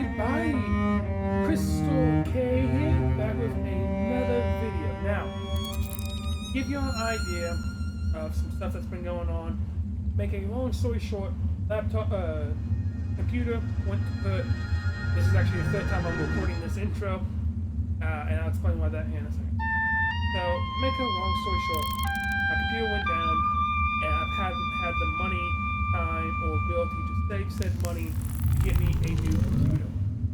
everybody, Crystal K here, back with another video. Now, give you an idea of some stuff that's been going on. Making a long story short, computer went kaput. This is actually the third time I'm recording this intro, and I'll explain why that in a second. So, make a long story short, my computer went down, and I haven't had the money, time, or ability to save said money to get me a new computer.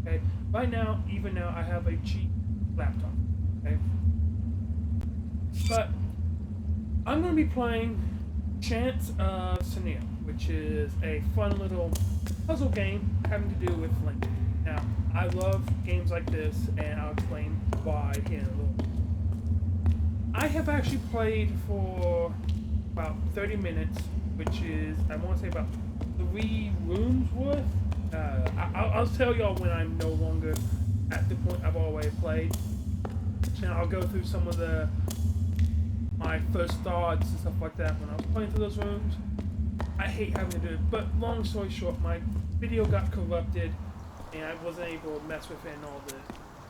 Okay, right now, even now, I have a cheap laptop. Okay, but I'm going to be playing Chants of Sennaar, which is a fun little puzzle game having to do with Link. Now, I love games like this, and I'll explain why here in a little bit. I have actually played for about 30 minutes, which is, I want to say, about 3 rooms worth. I'll tell y'all when I'm no longer at the point I've already played, and I'll go through some of my first thoughts and stuff like that when I was playing through those rooms. I hate having to do it, but long story short, my video got corrupted, and I wasn't able to mess with it and all this.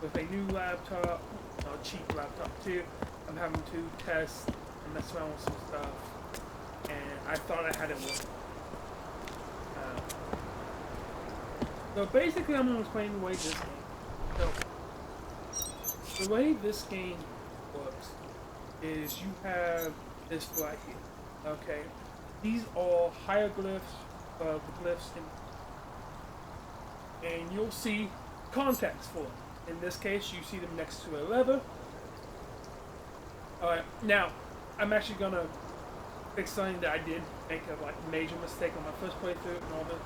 With a new laptop, a cheap laptop too, I'm having to test and mess around with some stuff, and I thought I had it working. So basically, I'm going to explain the way this game. So the way this game works is you have this flag here. Okay, these are hieroglyphs of the glyphs, and you'll see context for them. In this case, you see them next to a lever. Alright, now, I'm actually gonna fix something that I did make a major mistake on my first playthrough and all that.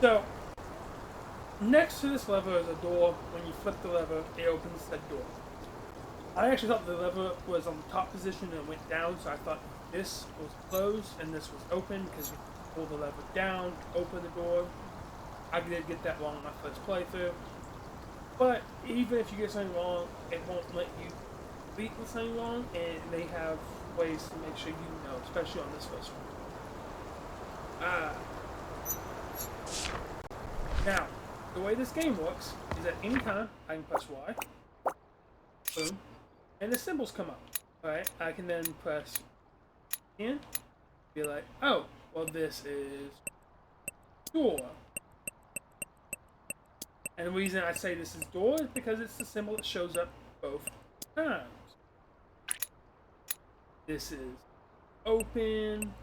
So, next to this lever is a door. When you flip the lever, it opens that door. I actually thought the lever was on the top position and it went down, so I thought this was closed and this was open because you pull the lever down, open the door. I did get that wrong on my first playthrough. But even if you get something wrong, it won't let you beat something wrong, and they have ways to make sure you know, especially on this first one. Now, the way this game works is at any time I can press Y, boom, and the symbols come up. Alright, I can then press in, be like, oh, well, this is door. And the reason I say this is door is because it's the symbol that shows up both times. This is open.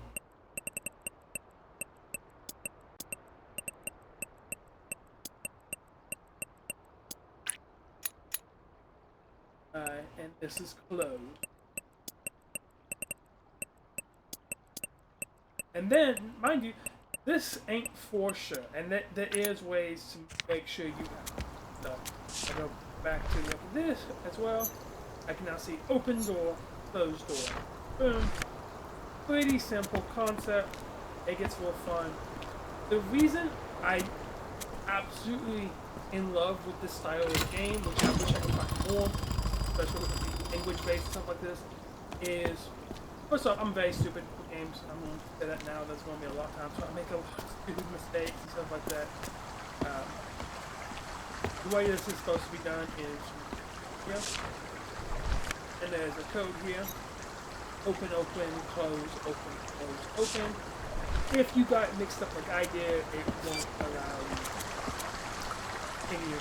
And this is closed. And then, mind you, this ain't for sure, and there is ways to make sure you have it. So, I go back to this as well. I can now see open door, closed door. Boom. Pretty simple concept. It gets real fun. The reason I absolutely in love with this style of game, which I wish I could find more, especially with the language-based stuff like this, is, first off, I'm very stupid with games. I'm going to say that now. There's going to be a lot of times where I make a lot of stupid mistakes and stuff like that. The way this is supposed to be done is here, and there's a code here. Open, open, close, open, close, open. If you got it mixed up like I did, it won't allow you any of your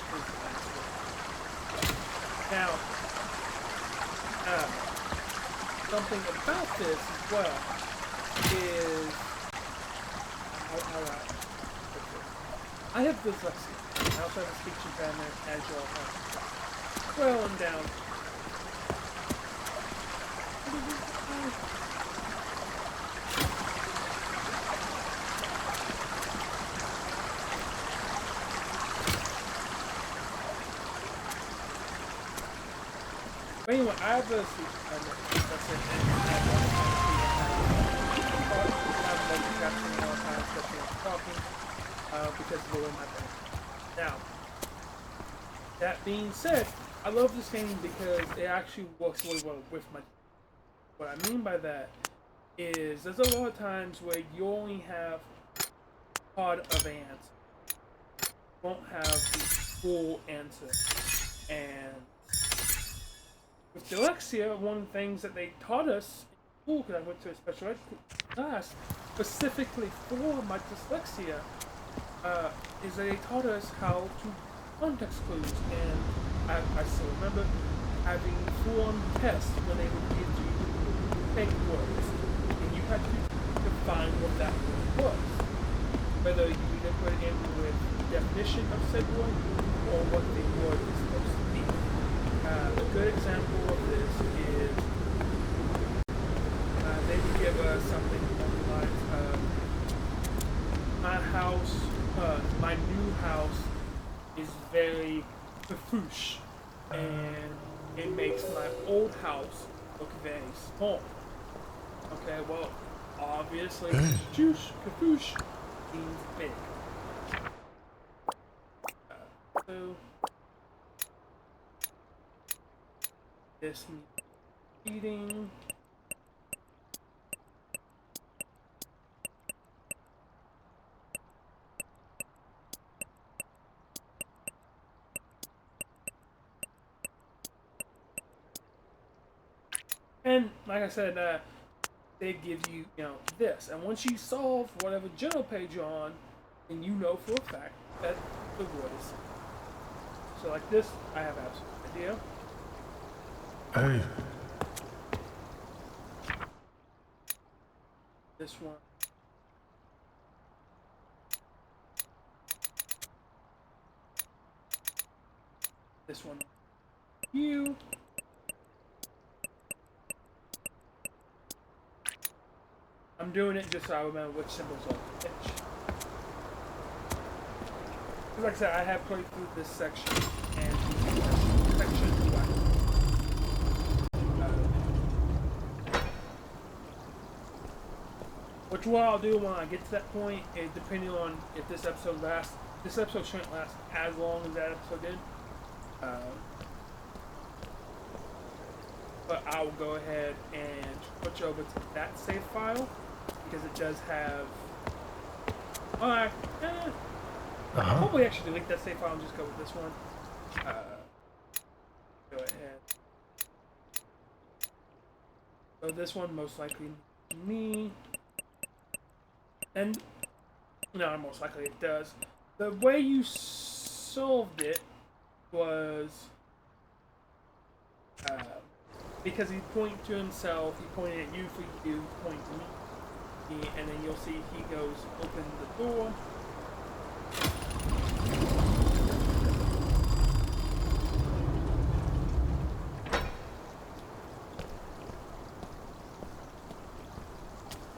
Now, something about this as well is, I have dyslexia. I also have a speech impairment, as you all have. Scrolling down. But anyway, I have a speech impairment. That's it. I have multi-captioning all the time, especially when I'm talking, because of the way my brain. Now, that being said, I love this game because it actually works really well with my. What I mean by that is there's a lot of times where you only have part of an answer. don't have the full answer. And with dyslexia, one of the things that they taught us in school, because I went to a special ed class specifically for my dyslexia, is they taught us how to context clues. And I still remember having full-on tests when they would give you fake words, and you had to define what that word was. Whether you either put it in with the definition of said word or what the word is supposed to be. A good example of this is they would give us something along the lines of my new house is very profuse, and it makes my old house look very small. Okay, well, obviously, profuse means big. So this needs eating. And like I said, they give you, this. And once you solve whatever journal page you're on, then you know for a fact that the word is. So like this, I have absolute idea. Hey. This one. This one. You. I'm doing it just so I remember which symbols are which. Like I said, I have played through this section and section which what I'll do when I get to that point is depending on if this episode lasts. This episode shouldn't last as long as that episode did. But I will go ahead and switch over to that save file because it does have. Alright. I'll probably actually delete that save file and just go with this one. Go ahead. So this one most likely me. And no, most likely it does. The way you solved it was because he pointed to himself, he pointed at you for you, point to me, and then you'll see he goes open the door.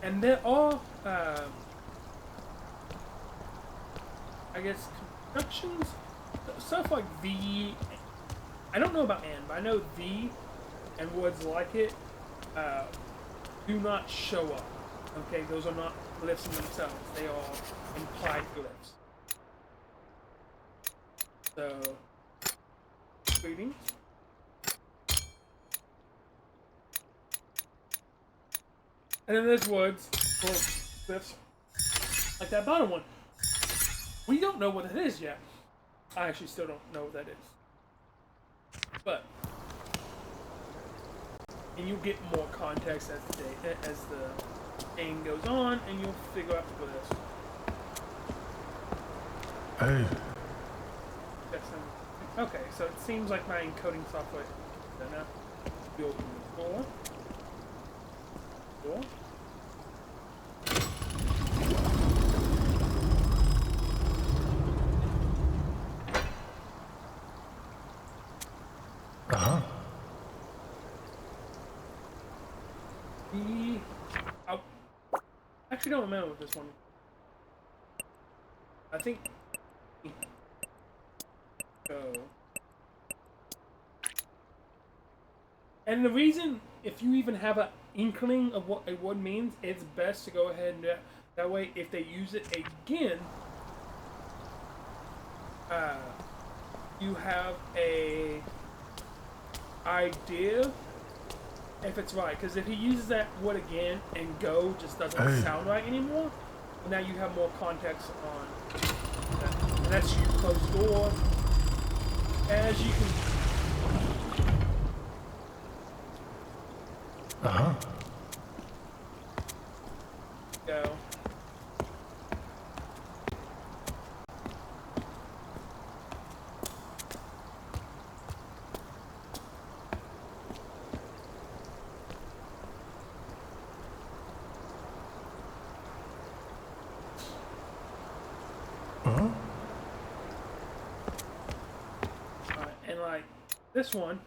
And there are, I guess, constructions, stuff like the, I don't know about and, but I know the and words like it do not show up. Okay, those are not glyphs in themselves, they are implied glyphs. So, greetings. And then there's words, or glyphs, like that bottom one. We don't know what it is yet. I actually still don't know what that is. But, and you'll get more context as the game goes on, and you'll figure out what it is. Hey. Okay, so it seems like my encoding software. Now, you open the door. Door. I actually don't remember what this one is. I think go. And the reason, if you even have an inkling of what a word means, it's best to go ahead and do that. That way, if they use it again, you have a idea if it's right. Because if he uses that word again and go just doesn't sound right anymore, now you have more context on that. And that's your closed door. As you can go. And like this one,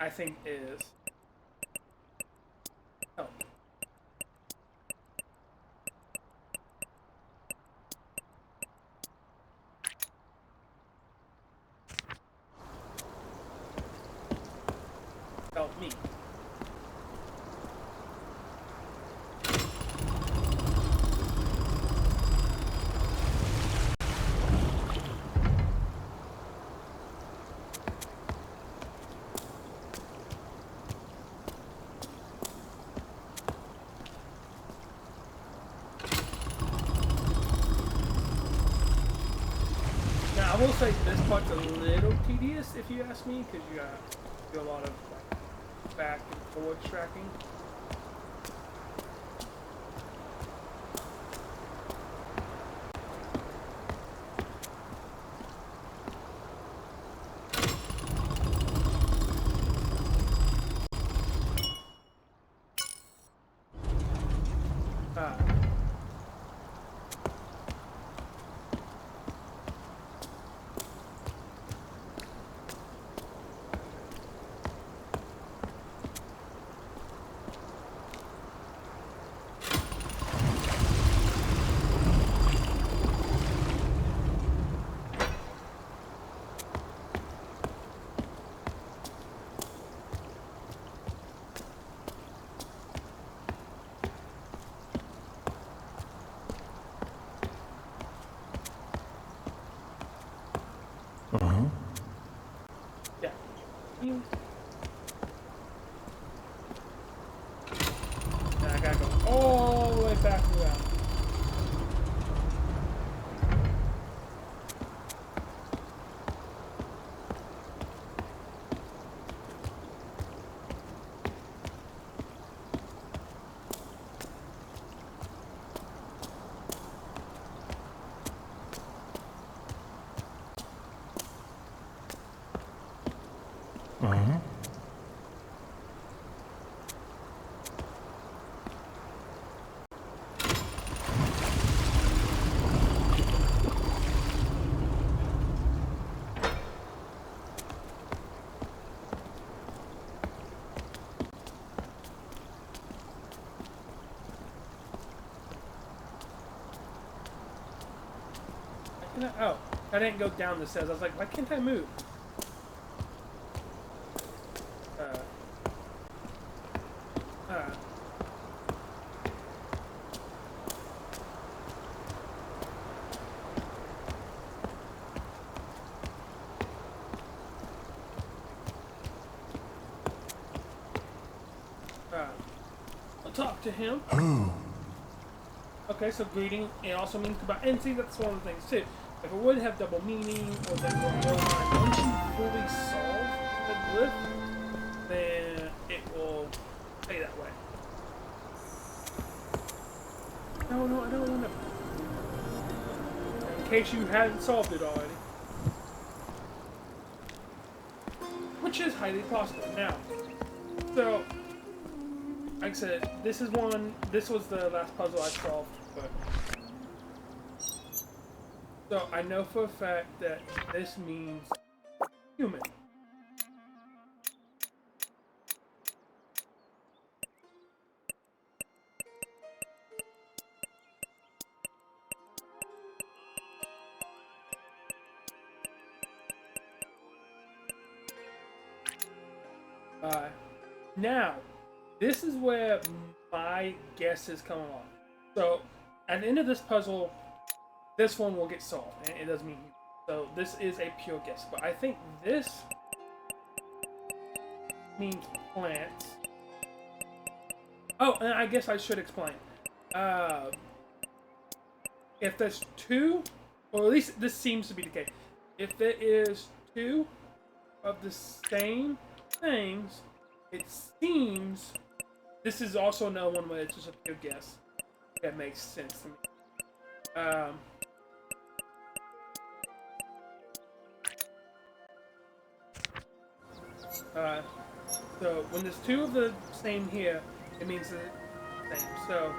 I think is help. Help me. Now, I will say this part's a little tedious if you ask me, because you gotta do a lot of like back and forward tracking. Yeah. And I gotta go all the way back around. Oh, I didn't go down the stairs. I was like, why can't I move? I'll talk to him. Okay, so greeting, it also means goodbye. And see, that's one of the things too. If it would have double meaning, or then once you fully solve the glyph, then it will stay that way. No, I don't want to. In case you hadn't solved it already. Which is highly possible. Now, so, like I said, this was the last puzzle I solved, but. So I know for a fact that this means human. Now, this is where my guess is coming on. So, at the end of this puzzle, this one will get solved, and it doesn't mean so. This is a pure guess, but I think this means plants. Oh, and I guess I should explain. if there's two, or at least this seems to be the case, if there is two of the same things, it seems this is also another one where it's just a pure guess. That makes sense to me. So when there's two of the same here, it means the same. So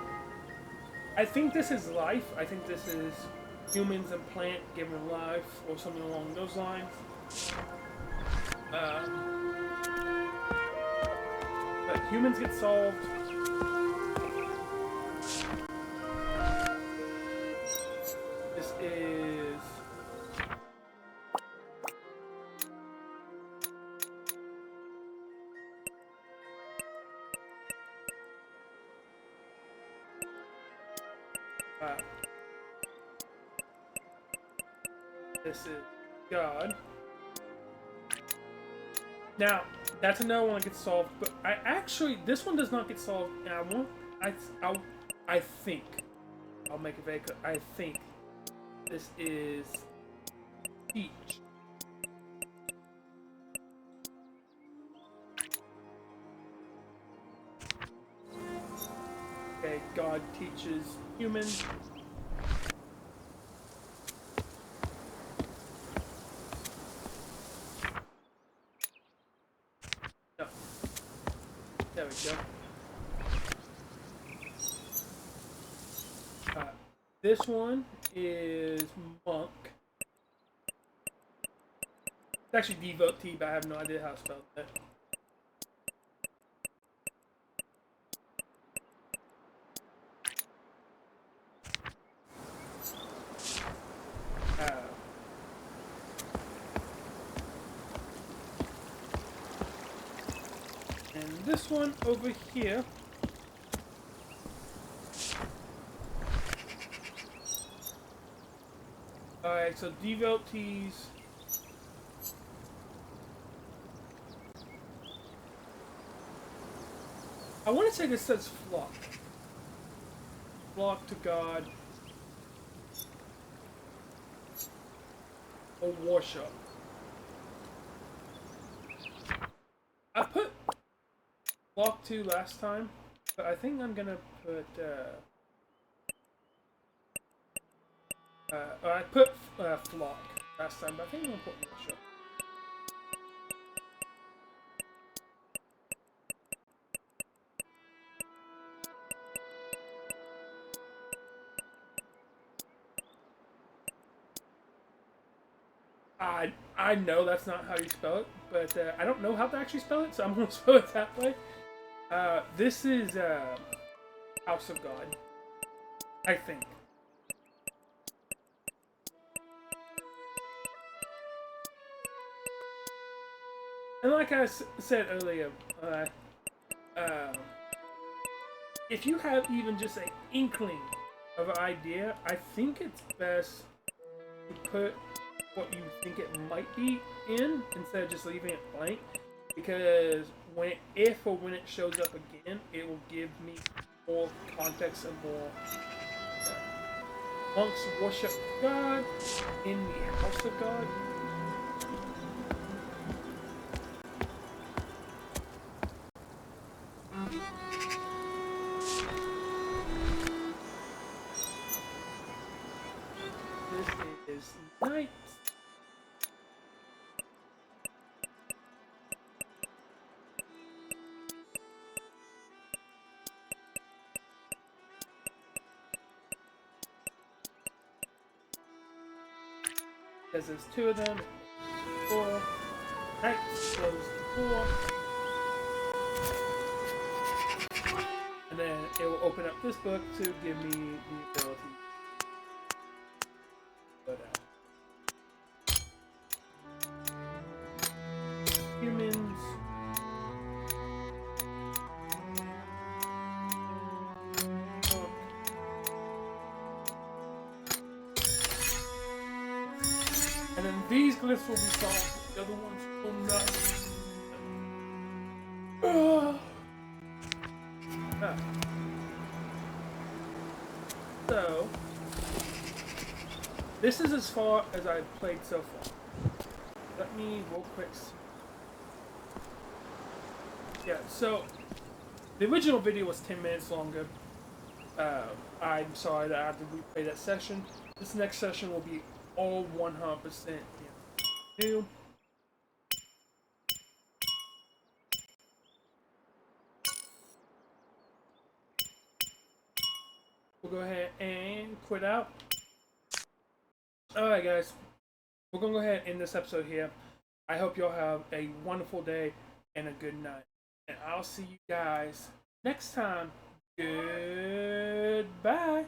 I think this is life. I think this is humans and plant given life, or something along those lines. But humans get solved. This is this is God. Now, that's another one that gets solved, but this one does not get solved, and I think, I'll make it very clear, I think this is teach. Okay, God teaches humans. No. There we go. This one is monk. It's actually devotee, but I have no idea how to spell that. And this one over here alright, so devotees. I want to say this says flock. Flock to God. Or worship. I put flock to last time, but I think I'm gonna put I put flock last time, but I think I'm gonna put worship. I know that's not how you spell it, but I don't know how to actually spell it, so I'm gonna spell it that way. This is House of God, I think. And like I said earlier, if you have even just an inkling of an idea, I think it's best to put what you think it might be in instead of just leaving it blank, because if or when it shows up again, it will give me more context and more. Monks worship God in the house of God. This is night. Because there's two of them. 4. Night goes to 4. And then it will open up this book to give me the ability to go down. Humans. And then these glyphs will be solved. The other ones will not. So This is as far as I've played so far. Let me real quick. Yeah, so the original video was 10 minutes longer. I'm sorry that I had to replay that session. This next session will be all 100% new. We'll go ahead and quit out. Alright, guys. We're going to go ahead and end this episode here. I hope y'all have a wonderful day and a good night. And I'll see you guys next time. Goodbye.